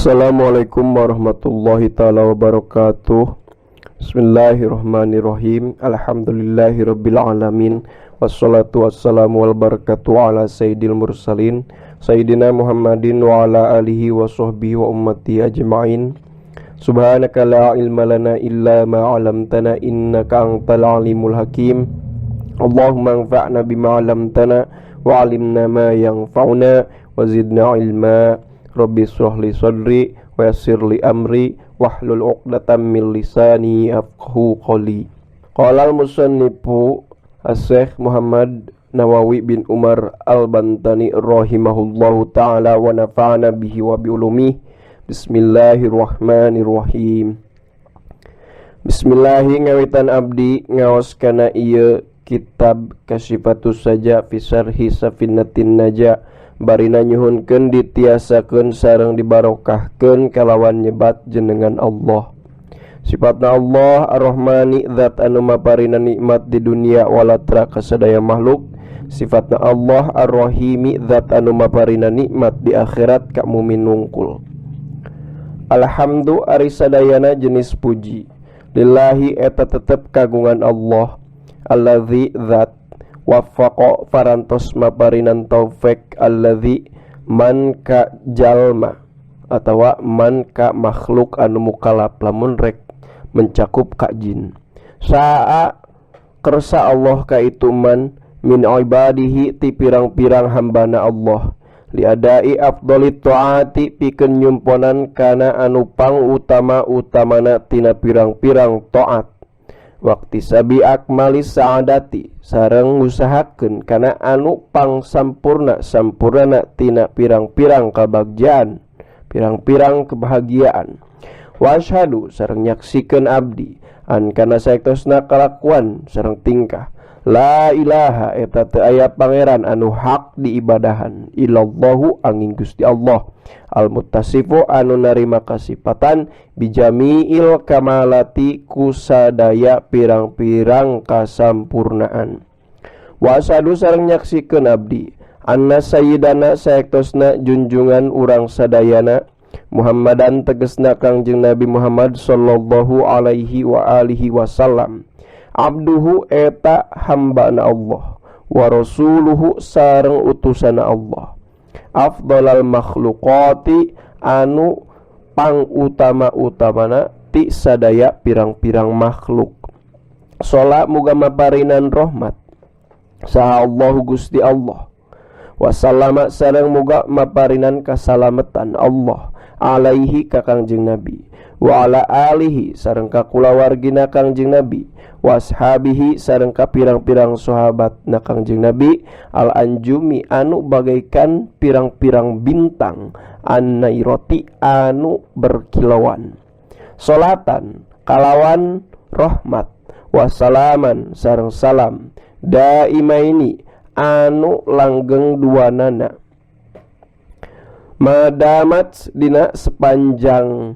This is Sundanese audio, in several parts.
Assalamualaikum warahmatullahi ta'ala wabarakatuh. Bismillahirrahmanirrahim. Alhamdulillahirabbil alamin. Wassalatu wassalamu wal barakatuh ala sayyidil mursalin sayyidina Muhammadin wa ala alihi wa sahbihi wa ummati ajma'in. Subhanaka la ilma lana illa ma 'allamtana innaka antal alimul hakim. Allahumma anfa'na bima 'allamtana wa 'allimna ma yanfa'una wa zidna ilma. Rabbi shrah li sadri wa yassir li amri wahlul 'uqdatam min lisani yafqahu qawli. Qala al-musannifu Asy-Syaikh Muhammad Nawawi bin Umar Al-Bantani rahimahullahu ta'ala wa nafa'ana bihi wa bi ulumi. Bismillahirrahmanirrahim. Bismillahi ngawitan abdi ngaos kana ieu kitab Kasyifatus Saja fi Syarhi Safinatin Naja, barina nyuhunkeun ditiasakeun sareng dibarokahkeun kalawan nyebat jenengan Allah. Sifatna Allah Ar-Rahmani, zat anu maparina nikmat di dunia walatra kasadaya makhluk. Sifatna Allah Ar-Rahimi, zat anu maparina nikmat di akhirat ka mumin nungkul. Alhamdu ari sadayana jenis puji, lillahi eta tetep kagungan Allah, allazi zat waffaqa farantos maparinan taufik, allazi man ka jalma atawa man ka makhluk anu mukalaf lamun rek mencakup ka jin. Sa'a kersa Allah ka itu man min ibadihi ti pirang-pirang hambana Allah, liadai afdalit taati pikeun nyumponan kana anu pangutama-utamana tina pirang-pirang taat. Wakti sabi akmalis saadati sareng ngusahakeun kana anu pang sampurna tina pirang-pirang kabagjaan, pirang-pirang kebahagiaan. Washhadu sareng nyaksikeun abdi an kana saektosna kalakuan sareng tingkah la ilaha eta teu aya pangeran anu hak diibadahan illallahu angin Gusti Allah, al-muttasifu anu narima kasifatan bijamiil kamalati kusadaya pirang-pirang kasampurnaan. Wasadu sareng nyaksikeun abdi anna sayyidana saektosna junjungan urang sadayana Muhammadan tegesna Kangjeng Nabi Muhammad sallallahu alaihi wa alihi wasallam, abduhu eta hambana Allah, wa rasuluhu sareng utusana Allah, afdalal makhluqati anu pangutama-utamana ti sadaya pirang-pirang makhluk. Sholat muga maparinan rahmat saha Allah Gusti Allah, wasallama sareng muga maparinan kasalamatan Allah alaihi ka Kangjeng Nabi, wa ala alihi sareng ka kulawargina Kangjeng Nabi, washabihi sareng ka pirang-pirang sahabatna Kangjeng Nabi, al anjumi anu bagaikan pirang-pirang bintang, an-nairoti anu berkilauan. Salatan kalawan rahmat, wasalaman sareng salam, daimaini anu langgeng duanana, madamat dina sepanjang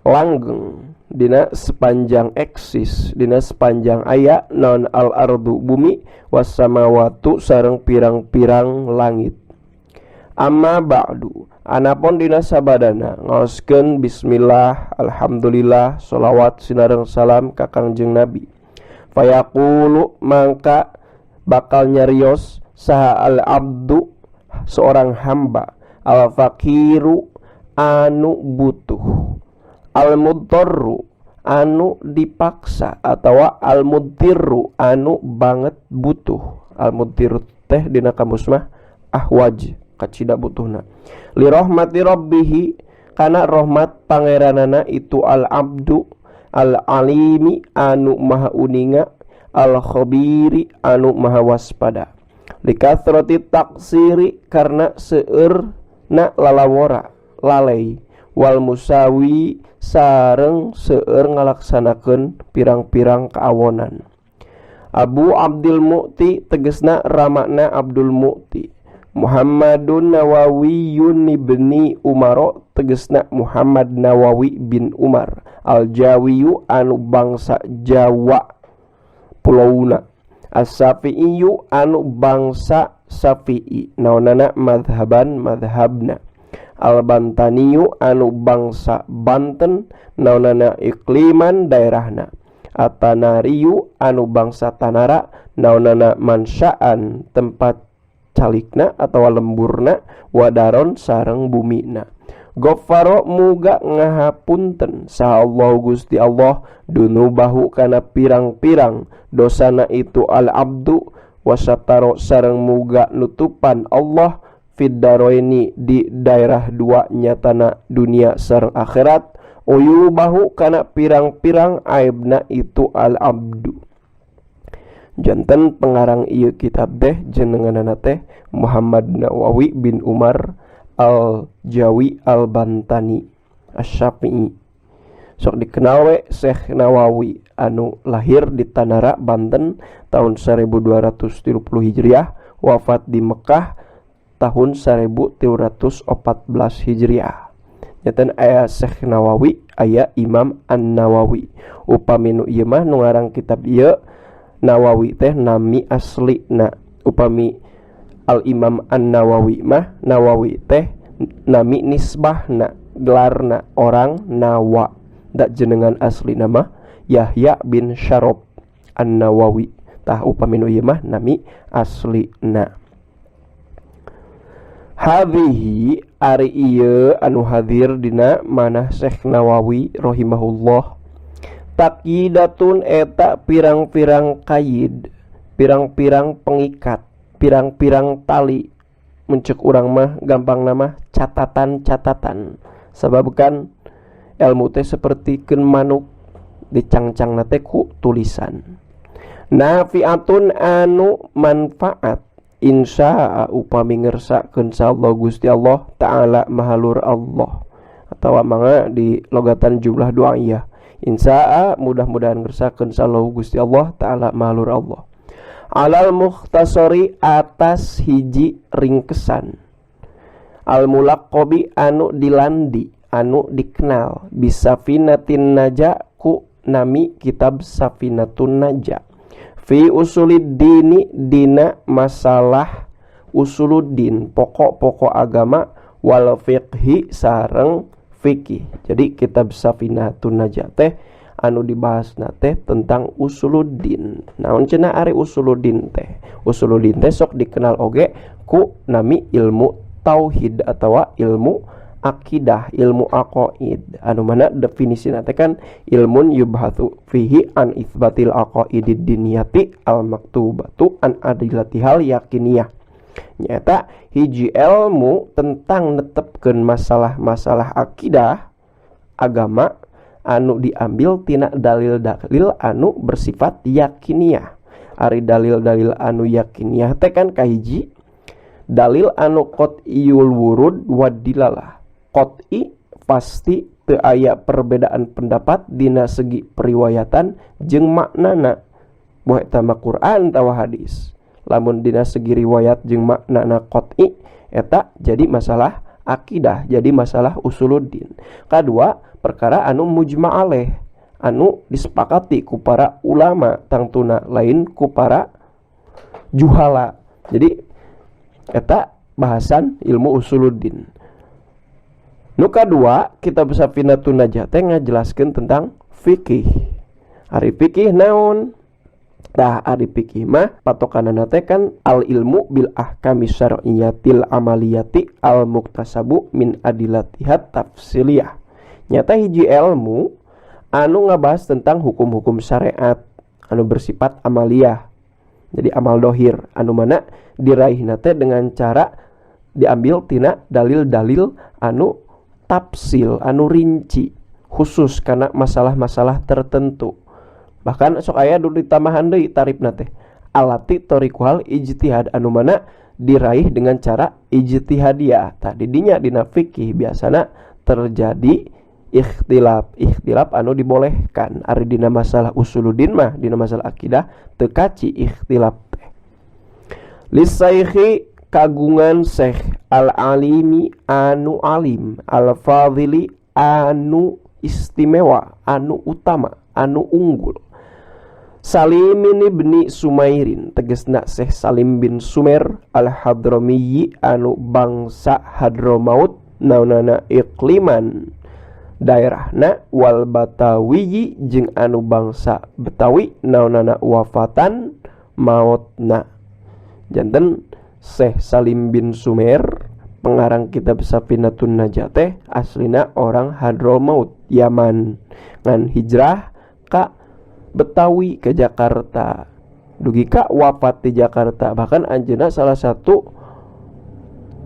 langgeng, dina sepanjang eksis, dina sepanjang aya non al ardu bumi, wassamawatu sareng pirang-pirang langit. Amma ba'du anapun dina sabadana ngaoskeun bismillah, alhamdulillah, sholawat sinareng salam ka Kangjeng Nabi. Fayaqulu mangka bakal nyarios saha al abdu seorang hamba, al fakiru anu butuh, al mudtarru anu dipaksa, atawa al mudtirru anu banget butuh. Al mudtirru teh dina kamus mah ahwaj kacida butuhna, li rahmati rabbihi kana rahmat pangeranana itu al abdu, al alimi anu maha uninga, al khabiri anu maha waspada, li kathrati taksiri karena seueurna lalawora lalai, wal musawi sareng seueur ngalaksanakeun pirang-pirang kaawonan. Abu Abdul Mu'ti tegesna ramakna Abdul Mu'ti, Muhammadun Nawawiyun ibni Umar tegesna Muhammad Nawawi bin Umar, al-Jawiyu anu bangsa Jawa pulauna, as-Safi'iyu anu bangsa Safi'i, naonana madhaban madhabna, Al-Bantaniyu anu bangsa Banten naonana ikliman daerahna. Atanariyu anu bangsa Tanara naonana mansaan tempat calikna atau lemburna. Wadaron sareng bumina. Ghaffaro muga ngahapunten sa Allah Gusti Allah dunubahu kana pirang-pirang dosana itu al-abdu wasataro sareng muga nutupan Allah fiddaroini di daerah dua nyatana dunia sareng akhirat. Uyubahu kana pirang-pirang aibna itu al-abdu. Janten pengarang ieu kitab teh jenenganna teh Muhammad Nawawi bin Umar Al-Jawi Al-Bantani Asy-Syafi'i. Sok dikenal we Syekh Nawawi anu lahir di Tanara Banten tahun 1230 Hijriah, wafat di Mekah tahun 1314 Hijriah. Nyaten aya Syekh Nawawi, aya Imam An-Nawawi. Upami nu ieu mah nu ngarang kitab ieu Nawawi teh nami aslina. Upami Al-Imam An-Nawawi mah Nawawi teh nami nisbahna, gelarna orang Nawa. Da jenengan asli nama Yahya bin Syarab An-Nawawi. Tah upami nu ieu mah nami aslina. Hadhihi ari ieu anu hadir dina manah Syekh Nawawi rahimahullah. Taqidatun eta pirang-pirang kaid, pirang-pirang pengikat, pirang-pirang tali. Muncuk urang mah gampang nama catatan-catatan. Sabab kan ilmu teh seperti keun manuk dicangcangna teh ku tulisan. Nafiatun anu manfaat. Insya upami ngersakeun sa Allah Gusti Allah Ta'ala mahalur Allah. Atawa mangga di logatan jumlah doanya. Insya mudah-mudahan ngersakeun sa Allah Gusti Allah Ta'ala mahalur Allah. Alal mukhtasari atas hiji ringkesan. Al mulaqabi anu dilandi, anu dikenal. Bisafinatin naja ku nami kitab Safinatun Naja. Fi usuliddini dina masalah usuluddin, pokok-pokok agama, wal fiqhi sareng fikih. Jadi kitab Safinatun Najah teh anu dibahasna teh tentang usuluddin. Naon cenah ari usuluddin teh? Usuluddin teh sok dikenal oge ku nami ilmu tauhid atawa ilmu akidah, ilmu aqaid. Anu mana definisina teh kan ilmun yubhatsu fihi an itsbatil aqaidid diniyati al maktubatu an adilatihal yakiniyah. Nyata hiji ilmu tentang netepkeun masalah-masalah akidah agama anu diambil tina dalil-dalil anu bersifat yakiniyah. Ari dalil-dalil anu yakiniyah teh kan kahiji dalil anu qat'iyul wurud wadilalah. Qat'i pasti teu aya perbedaan pendapat dina segi periwayatan jeung maknana. Boh eta mah Quran tawa hadis. Lamun dina segi riwayat jeung maknana qat'i eta jadi masalah akidah, jadi masalah usuluddin. Kadua, perkara anu mujma' alaih, anu disepakati ku para ulama tangtuna lain ku para juhala. Jadi eta bahasan ilmu usuluddin. Nu kadua, kitab Safinatun Najah teh ngajelaskeun tentang fikih. Ari fikih naon? Tah ari fikih mah patokanana teh kan al ilmu bil ahkami syar'iyyatil amaliyati al muktasabu min adilatihat tafsiliyah. Nyata hiji ilmu anu ngabahas tentang hukum-hukum syariat anu bersifat amaliyah. Jadi amal dohir anu mana diraihna teh dengan cara diambil tina dalil-dalil anu tafsil, anu rinci khusus karena masalah-masalah tertentu. Bahkan sok aya dulu ditambahan deui tarifna teh alati tariqul ijtihad anu mana diraih dengan cara ijtihadiyah. Tah didinya dina fikih biasana terjadi ikhtilaf anu dibolehkan. Ari dina masalah usuluddin mah dina masalah akidah teu kaci ikhtilaf teh. Lisaikhi kagungan Syekh al-alimi anu alim, al-fadhili anu istimewa, anu utama, anu unggul. Salim bin Sumairin, tegesna Syekh Salim bin Sumer al-Hadramiyyi anu bangsa Hadramaut naunana ikliman daerahna wal batawi jeung anu bangsa Betawi naunana wafatan mautna. Janten Syekh Salim bin Sumer pengarang kitab Safinatun Najah teh aslina orang Hadramaut Yaman ngan hijrah ka Betawi ke Jakarta dugi ka wafat di Jakarta. Bahkan anjeunna salah satu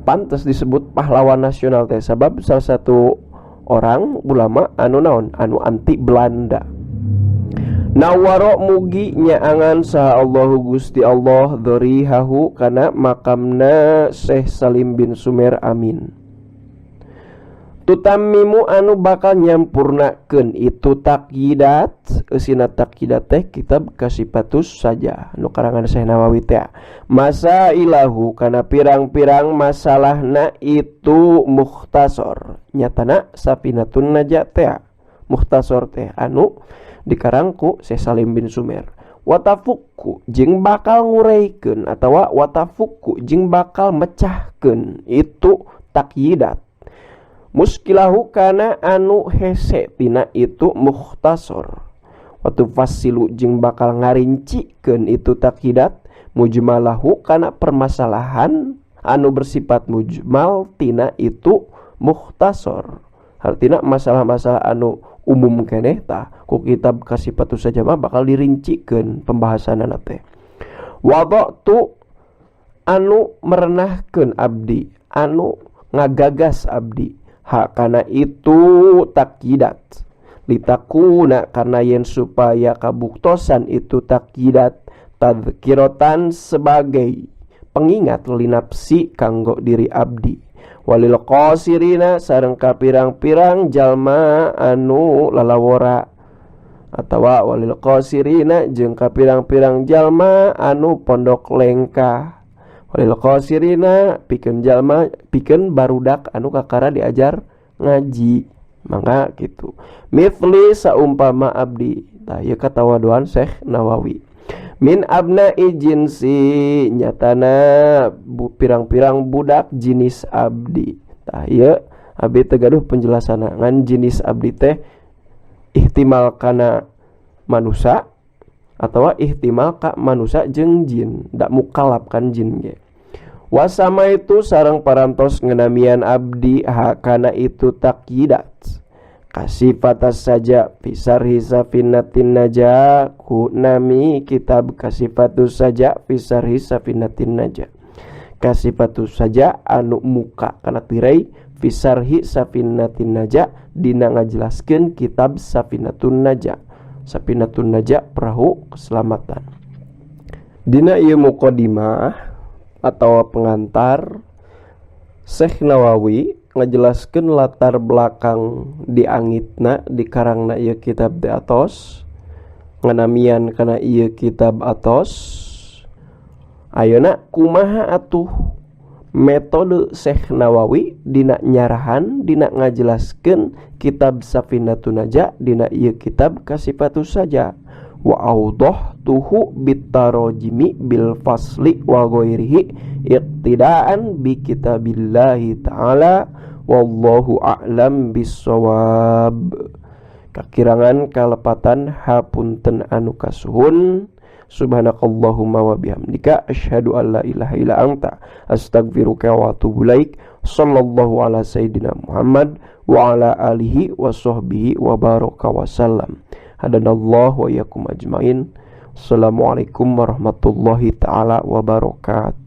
pantes disebut pahlawan nasional teh sabab salah satu orang ulama anu naon anu anti Belanda. Nawaro mugi nyaangan saha Allahu Gusti Allah dharihahu kana makamna Syekh Salim bin Sumer amin. Tutamimu anu bakal nyampurnakeun itu takyidat eusina takyidat teh kitab Kasifatus Saja anu karangan Syekh Nawawi teh masailahu kana pirang-pirang masalahna itu mukhtasar nyatana Safinatun Najah teh mukhtasar teh anu dikarang ku Syekh Salim bin Sumer. Watafukku jeung bakal ngureikeun atawa watafukku jeung bakal mecahkeun itu takyidat muskilahu kana anu hese tina itu mukhtasar. Watu fasilu jeung bakal ngarincikeun itu takyidat mujmalahu kana permasalahan anu bersifat mujmal tina itu mukhtasar. Artina masalah-masalah anu umum keneh tah ku kitab Kasifatus Saja mah bakal dirincikeun pembahasanana teh. Wadatu anu merenahkeun abdi anu ngagagas abdi hakana itu takyidat litakuna karena yen supaya kabuktosan itu takyidat tadzkiratan sebagai pengingat linapsi kanggo diri abdi walil qasirina sareng kapirang-pirang jalma anu lalawora atawa walil qasirina jeung kapirang-pirang jalma anu pondok lengkah walil qasirina pikeun jalma pikeun barudak anu kakara diajar ngaji mangga kitu mithli saumpama abdi tah ieu katawaduan Syekh Nawawi min abna'i jinsi nyatana pirang-pirang budak jenis abdi. Tah ieu abdi teh gaduh penjelasana ngan jenis abdi teh ihtimal kana manusia atawa ihtimal ka manusia jeung jin da mukallaf kan jin ge. Wasama itu sareng parantos ngenamian abdi hakana itu takyidat Kasifatas Saja Fisarhi Safinatin Najah ku nami kitab Kasifatus Saja Fisarhi Safinatin Najah. Kasifatus Saja anu muka kana tirai Fisarhi Safinatin Najah dina ngajelaskeun kitab Safinatun Najah. Safinatun Najah perahu keselamatan. Dina ieu muqaddimah atau pengantar Syekh Nawawi ngajelaskeun latar belakang diangitna dikarangna ieu kitab di atos nganamian kana ieu kitab atos. Ayeuna kumaha atuh metode Syekh Nawawi dina nyarahan dina ngajelaskeun kitab Safinatun Najah dina ieu kitab Kasifatus Saja. Wa awdahtuhu bitarajimi bil fasli wa ghairihi iqtidaan bi kitabillahi ta'ala wallahu a'lam bissawab. Kakirangan kalepatan hapunten anu kasuhun. Subhanakallahumma wa bihamdika asyhadu an la ilaha illa anta astaghfiruka wa atubu ilaik. Sallallahu ala sayyidina Muhammad wa ala alihi wa sahbihi wa baraka wa sallam. Hadanallahu wa iyyakum ajmain. Assalamualaikum warahmatullahi taala wabarakatuh.